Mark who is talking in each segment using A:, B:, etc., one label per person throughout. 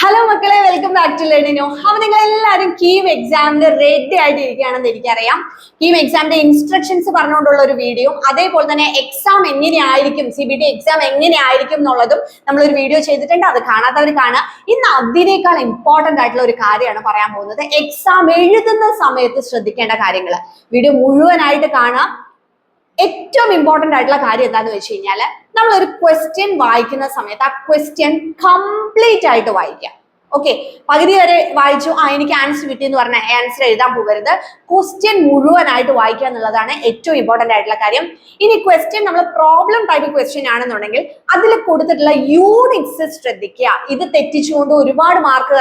A: Hello മക്കളെ, welcome back to Learnino. അപ്പൊ നിങ്ങൾ എല്ലാവരും കീം എക്സാമിന് റെഡി ആയിട്ട് ഇരിക്കുകയാണെന്ന് എനിക്കറിയാം. കീം എക്സാമിന്റെ ഇൻസ്ട്രക്ഷൻസ് പറഞ്ഞുകൊണ്ടുള്ള ഒരു വീഡിയോ, അതേപോലെ തന്നെ എക്സാം എങ്ങനെയായിരിക്കും, CBT എക്സാം എങ്ങനെയായിരിക്കും എന്നുള്ളതും നമ്മളൊരു വീഡിയോ ചെയ്തിട്ടുണ്ട്. അത് കാണാത്തവർ കാണുക. ഇന്ന് അതിനേക്കാൾ ഇമ്പോർട്ടന്റ് ആയിട്ടുള്ള ഒരു കാര്യമാണ് പറയാൻ പോകുന്നത്. എക്സാം എഴുതുന്ന സമയത്ത് ശ്രദ്ധിക്കേണ്ട കാര്യങ്ങൾ. വീഡിയോ മുഴുവനായിട്ട് കാണുക. ഏറ്റവും ഇമ്പോർട്ടന്റ് ആയിട്ടുള്ള കാര്യം എന്താണെന്ന് വെച്ച് കഴിഞ്ഞാൽ, നമ്മൾ ഒരു ക്വസ്റ്റ്യൻ വായിക്കുന്ന സമയത്ത് ആ ക്വസ്റ്റ്യൻ കംപ്ലീറ്റ് ആയിട്ട് വായിക്കാം. ഓക്കെ, പകുതി വരെ വായിച്ചു, എനിക്ക് ആൻസർ കിട്ടി എന്ന് പറഞ്ഞാൽ ആൻസർ എഴുതാൻ പോകരുത്. ക്വസ്റ്റ്യൻ മുഴുവനായിട്ട് വായിക്കുക എന്നുള്ളതാണ് ഏറ്റവും ഇമ്പോർട്ടന്റ് ആയിട്ടുള്ള കാര്യം. ഇനി ക്വസ്റ്റ്യൻ നമ്മൾ പ്രോബ്ലം ടൈപ്പ് ക്വസ്റ്റ്യൻ ആണെന്നുണ്ടെങ്കിൽ അതിൽ കൊടുത്തിട്ടുള്ള യൂണിറ്റ്സ് ശ്രദ്ധിക്കുക. ഇത് തെറ്റിച്ചുകൊണ്ട് ഒരുപാട് മാർക്ക്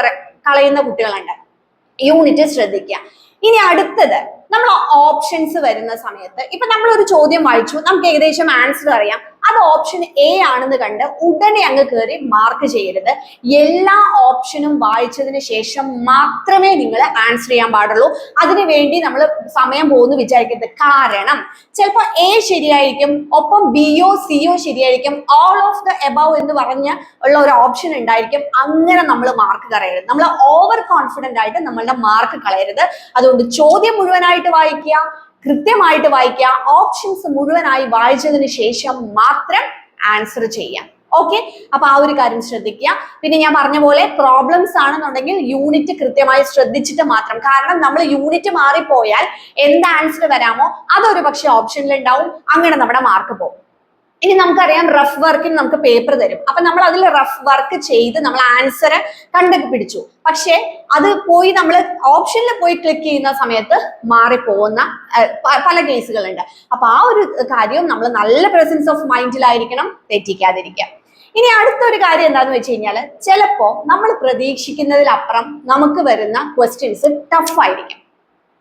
A: കളയുന്ന കുട്ടികളുണ്ട്. യൂണിറ്റ് ശ്രദ്ധിക്കുക. ഇനി അടുത്തത്, നമ്മൾ ഓപ്ഷൻസ് വരുന്ന സമയത്ത് ഇപ്പൊ നമ്മൾ ഒരു ചോദ്യം വായിച്ചു, നമുക്ക് ഏകദേശം ആൻസർ അറിയാം, അത് ഓപ്ഷൻ എ ആണെന്ന് കണ്ട് ഉടനെ അങ്ങ് കയറി മാർക്ക് ചെയ്യരുത്. എല്ലാ ഓപ്ഷനും വായിച്ചതിന് ശേഷം മാത്രമേ നിങ്ങൾ ആൻസർ ചെയ്യാൻ പാടുള്ളൂ. അതിനു വേണ്ടി നമ്മൾ സമയം പോകുന്നു വിചാരിക്കരുത്. കാരണം ചിലപ്പോൾ എ ശരിയായിരിക്കും, ഒപ്പം ബിയോ സിയോ ശരിയായിരിക്കും, ഓൾ ഓഫ് ദ എബവ് എന്ന് പറഞ്ഞ ഉള്ള ഒരു ഓപ്ഷൻ ഉണ്ടായിരിക്കും. അങ്ങനെ നമ്മൾ മാർക്ക് കളയരുത്. നമ്മൾ ഓവർ കോൺഫിഡന്റ് ആയിട്ട് നമ്മളുടെ മാർക്ക് കളയരുത്. അതുകൊണ്ട് ചോദ്യം മുഴുവനായിട്ട് വായിക്കുക, കൃത്യമായിട്ട് വായിക്കുക, ഓപ്ഷൻസ് മുഴുവനായി വായിച്ചതിന് ശേഷം മാത്രം ആൻസർ ചെയ്യാം. ഓക്കെ, അപ്പൊ ആ ഒരു കാര്യം ശ്രദ്ധിക്കുക. പിന്നെ ഞാൻ പറഞ്ഞ പോലെ പ്രോബ്ലംസ് ആണെന്നുണ്ടെങ്കിൽ യൂണിറ്റ് കൃത്യമായി ശ്രദ്ധിച്ചിട്ട് മാത്രം. കാരണം നമ്മൾ യൂണിറ്റ് മാറിപ്പോയാൽ എന്ത് ആൻസർ വരാമോ അതൊരു പക്ഷെ ഓപ്ഷനിൽ ഉണ്ടാവും. അങ്ങനെ നമ്മുടെ മാർക്ക് പോകും. ഇനി നമുക്കറിയാം, റഫ് വർക്കിന് നമുക്ക് പേപ്പർ തരും. അപ്പൊ നമ്മൾ അതിൽ റഫ് വർക്ക് ചെയ്ത് നമ്മൾ ആൻസർ കണ്ടുപിടിച്ചു. പക്ഷെ അത് പോയി നമ്മൾ ഓപ്ഷനിൽ പോയി ക്ലിക്ക് ചെയ്യുന്ന സമയത്ത് മാറിപ്പോകുന്ന പല കേസുകളുണ്ട്. അപ്പൊ ആ ഒരു കാര്യം നമ്മൾ നല്ല പ്രസൻസ് ഓഫ് മൈൻഡിലായിരിക്കണം, തെറ്റിക്കാതിരിക്കുക. ഇനി അടുത്തൊരു കാര്യം എന്താന്ന് വെച്ച് കഴിഞ്ഞാൽ, ചിലപ്പോ നമ്മൾ പ്രതീക്ഷിക്കുന്നതിലപ്പുറം നമുക്ക് വരുന്ന ക്വസ്റ്റ്യൻസ് ടഫായിരിക്കും.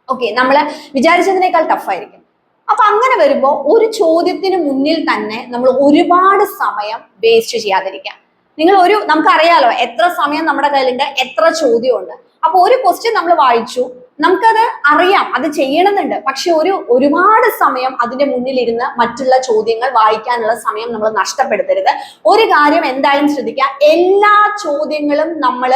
A: ഓക്കെ, നമ്മൾ വിചാരിച്ചതിനേക്കാൾ ടഫായിരിക്കും. അപ്പൊ അങ്ങനെ വരുമ്പോൾ ഒരു ചോദ്യത്തിന് മുന്നിൽ തന്നെ നമ്മൾ ഒരുപാട് സമയം വേസ്റ്റ് ചെയ്യാതിരിക്കാം. നമുക്കറിയാലോ എത്ര സമയം നമ്മുടെ കയ്യിലുണ്ട്, എത്ര ചോദ്യമുണ്ട്. അപ്പൊ ഒരു ക്വസ്റ്റ്യൻ നമ്മൾ വായിച്ചു, നമുക്കത് അറിയാം, അത് ചെയ്യണമെന്നുണ്ട്. പക്ഷെ ഒരുപാട് സമയം അതിന്റെ മുന്നിലിരുന്ന് മറ്റുള്ള ചോദ്യങ്ങൾ വായിക്കാനുള്ള സമയം നമ്മൾ നഷ്ടപ്പെടുത്തരുത്. ഒരു കാര്യം എന്തായാലും ശ്രദ്ധിക്കുക, എല്ലാ ചോദ്യങ്ങളും നമ്മൾ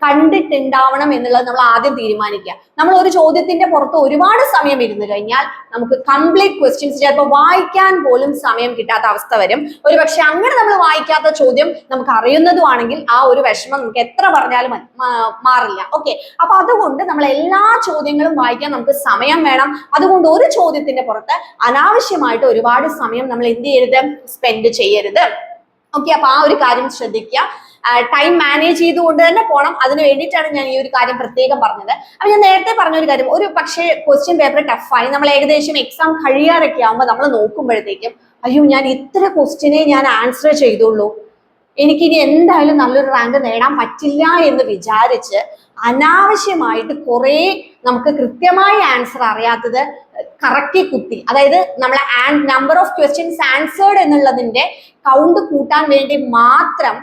A: കണ്ടിട്ടുണ്ടാവണം എന്നുള്ളത് നമ്മൾ ആദ്യം തീരുമാനിക്കുക. നമ്മൾ ഒരു ചോദ്യത്തിന്റെ പുറത്ത് ഒരുപാട് സമയം ഇരുന്ന് കഴിഞ്ഞാൽ നമുക്ക് കംപ്ലീറ്റ് ക്വസ്റ്റ്യൻസ് ചിലപ്പോൾ വായിക്കാൻ പോലും സമയം കിട്ടാത്ത അവസ്ഥ വരും. ഒരു പക്ഷെ അങ്ങനെ നമ്മൾ വായിക്കാത്ത ചോദ്യം നമുക്ക് അറിയുന്നതുമാണെങ്കിൽ ആ ഒരു വിഷമം നമുക്ക് എത്ര പറഞ്ഞാലും മാറില്ല. ഓക്കെ, അപ്പൊ അതുകൊണ്ട് നമ്മൾ എല്ലാ ചോദ്യങ്ങളും വായിക്കാൻ നമുക്ക് സമയം വേണം. അതുകൊണ്ട് ഒരു ചോദ്യത്തിന്റെ പുറത്ത് അനാവശ്യമായിട്ട് ഒരുപാട് സമയം നമ്മൾ എന്ത് ചെയ്യരുത്, സ്പെൻഡ് ചെയ്യരുത്. ഓക്കെ, അപ്പൊ ആ ഒരു കാര്യം ശ്രദ്ധിക്കുക. ടൈം മാനേജ് ചെയ്തുകൊണ്ട് തന്നെ പോകണം. അതിന് വേണ്ടിയിട്ടാണ് ഞാൻ ഈ ഒരു കാര്യം പ്രത്യേകം പറഞ്ഞത്. അപ്പൊ ഞാൻ നേരത്തെ പറഞ്ഞൊരു കാര്യം, ഒരു പക്ഷേ ക്വസ്റ്റ്യൻ പേപ്പർ ടഫായി നമ്മൾ ഏകദേശം എക്സാം കഴിയാറൊക്കെ ആകുമ്പോൾ നമ്മൾ നോക്കുമ്പോഴത്തേക്കും, അയ്യോ ഞാൻ ഇത്ര ക്വസ്റ്റ്യനെ ഞാൻ ആൻസർ ചെയ്തുള്ളൂ, എനിക്കിനി എന്തായാലും നല്ലൊരു റാങ്ക് നേടാൻ പറ്റില്ല എന്ന് വിചാരിച്ച് അനാവശ്യമായിട്ട് കുറെ നമുക്ക് കൃത്യമായി ആൻസർ അറിയാത്തത് കറക്കി കുത്തി, അതായത് നമ്മളെ നമ്പർ ഓഫ് ക്വസ്റ്റ്യൻസ് ആൻസേർഡ് എന്നുള്ളതിന്റെ കൗണ്ട് കൂട്ടാൻ വേണ്ടി മാത്രം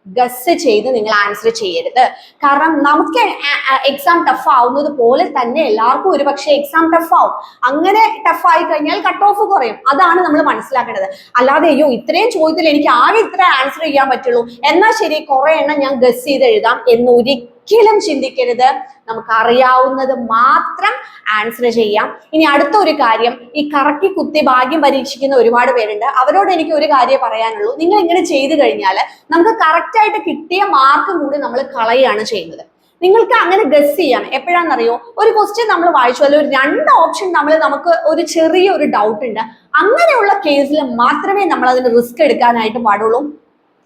A: ഗസ് ചെയ്ത് നിങ്ങൾ ആൻസർ ചെയ്യരുത്. കാരണം നമുക്ക് എക്സാം ടഫ് ആവുന്നത് പോലെ തന്നെ എല്ലാവർക്കും ഒരു പക്ഷേ എക്സാം ടഫ് ആവും. അങ്ങനെ ടഫ് ആയി കഴിഞ്ഞാൽ കട്ട് ഓഫ് കുറയും. അതാണ് നമ്മൾ മനസ്സിലാക്കേണ്ടത്. അല്ലാതെ അയ്യോ ഇത്രയും ചോദ്യത്തിൽ എനിക്ക് ആകെ ഇത്ര ആൻസർ ചെയ്യാൻ പറ്റുള്ളൂ, എന്നാൽ ശരി കുറെ എണ്ണം ഞാൻ ഗസ് ചെയ്ത് എഴുതാം എന്നൊരിക്കലും ചിന്തിക്കരുത്. നമുക്ക് അറിയാവുന്നത് മാത്രം ആൻസർ ചെയ്യാം. ഇനി അടുത്ത ഒരു കാര്യം, ഈ കറക്കി കുത്തി ഭാഗ്യം പരീക്ഷിക്കുന്ന ഒരുപാട് പേരുണ്ട്. അവരോട് എനിക്ക് ഒരു കാര്യം പറയാനുള്ളൂ, നിങ്ങൾ ഇങ്ങനെ ചെയ്തു കഴിഞ്ഞാൽ നമുക്ക് കറക്റ്റ് ആയിട്ട് കിട്ടിയ മാർക്കും കൂടി നമ്മൾ കളയാണ് ചെയ്യുന്നത്. നിങ്ങൾക്ക് അങ്ങനെ ഗസ് ചെയ്യാം. എപ്പോഴാണെന്നറിയോ, ഒരു ക്വസ്റ്റ്യൻ നമ്മൾ വായിച്ചു, അല്ലെങ്കിൽ ഒരു 2 ഓപ്ഷൻ നമുക്ക് ഒരു ചെറിയൊരു ഡൗട്ട് ഉണ്ട്. അങ്ങനെയുള്ള കേസിൽ മാത്രമേ നമ്മൾ അതിന് റിസ്ക് എടുക്കാനായിട്ട് പാടുള്ളൂ.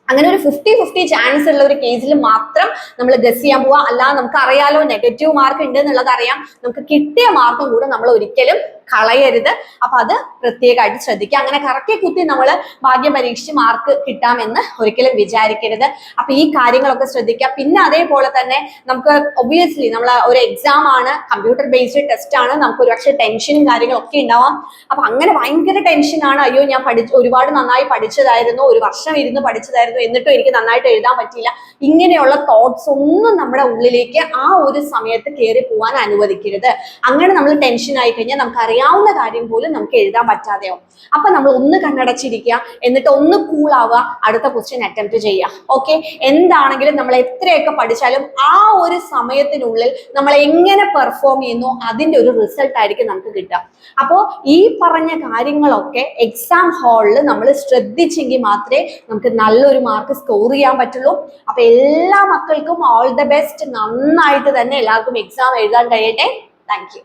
A: അങ്ങനെ ഒരു 50-50 ചാൻസ് ഉള്ള ഒരു കേസിൽ മാത്രം നമ്മൾ ഗസ് ചെയ്യാൻ പോവുക. അല്ലാതെ നമുക്ക് അറിയാലോ നെഗറ്റീവ് മാർക്ക് ഉണ്ട് എന്നുള്ളത് അറിയാം, നമുക്ക് കിട്ടിയ മാർക്കും കൂടെ നമ്മൾ ഒരിക്കലും കളയരുത്. അപ്പൊ അത് പ്രത്യേകമായിട്ട് ശ്രദ്ധിക്കുക. അങ്ങനെ കറക്റ്റ് കുത്തി നമ്മൾ ഭാഗ്യം പരീക്ഷിച്ച് മാർക്ക് കിട്ടാമെന്ന് ഒരിക്കലും വിചാരിക്കരുത്. അപ്പൊ ഈ കാര്യങ്ങളൊക്കെ ശ്രദ്ധിക്കുക. പിന്നെ അതേപോലെ തന്നെ നമുക്ക് ഒബ്വിയസ്ലി നമ്മൾ ഒരു എക്സാം ആണ്, കമ്പ്യൂട്ടർ ബേസ്ഡ് ടെസ്റ്റ് ആണ്, നമുക്ക് ഒരുപക്ഷെ ടെൻഷനും കാര്യങ്ങളൊക്കെ ഉണ്ടാവാം. അപ്പൊ അങ്ങനെ ഭയങ്കര ടെൻഷനാണ്, അയ്യോ ഞാൻ ഒരുപാട് നന്നായി പഠിച്ചതായിരുന്നു, ഒരു വർഷം ഇരുന്ന് പഠിച്ചതായിരുന്നു, എന്നിട്ടും എനിക്ക് നന്നായിട്ട് എഴുതാൻ പറ്റിയില്ല, ഇങ്ങനെയുള്ള തോട്ട്സ് ഒന്നും നമ്മുടെ ഉള്ളിലേക്ക് ആ ഒരു സമയത്ത് കയറി പോവാൻ അനുവദിക്കരുത്. അങ്ങനെ നമ്മൾ ടെൻഷൻ ആയി കഴിഞ്ഞാൽ നമുക്കറിയാം അറിയാവുന്ന കാര്യം പോലും നമുക്ക് എഴുതാൻ പറ്റാതെയാവും. അപ്പൊ നമ്മൾ ഒന്ന് കണ്ണടച്ചിരിക്കുക, എന്നിട്ട് ഒന്ന് കൂൾ ആവുക, അടുത്ത ക്വസ്റ്റ്യൻ അറ്റംപ്റ്റ് ചെയ്യുക. ഓക്കെ, എന്താണെങ്കിലും നമ്മൾ എത്രയൊക്കെ പഠിച്ചാലും ആ ഒരു സമയത്തിനുള്ളിൽ നമ്മൾ എങ്ങനെ പെർഫോം ചെയ്യുന്നു അതിന്റെ ഒരു റിസൾട്ട് ആയിരിക്കും നമുക്ക് കിട്ടുക. അപ്പോൾ ഈ പറഞ്ഞ കാര്യങ്ങളൊക്കെ എക്സാം ഹാളിൽ നമ്മൾ ശ്രദ്ധിച്ചെങ്കിൽ മാത്രമേ നമുക്ക് നല്ലൊരു മാർക്ക് സ്കോർ ചെയ്യാൻ പറ്റുള്ളൂ. അപ്പൊ എല്ലാ മക്കൾക്കും ഓൾ ദ ബെസ്റ്റ്. നന്നായിട്ട് തന്നെ എല്ലാവർക്കും എക്സാം എഴുതാൻ കഴിയട്ടെ. Thank you.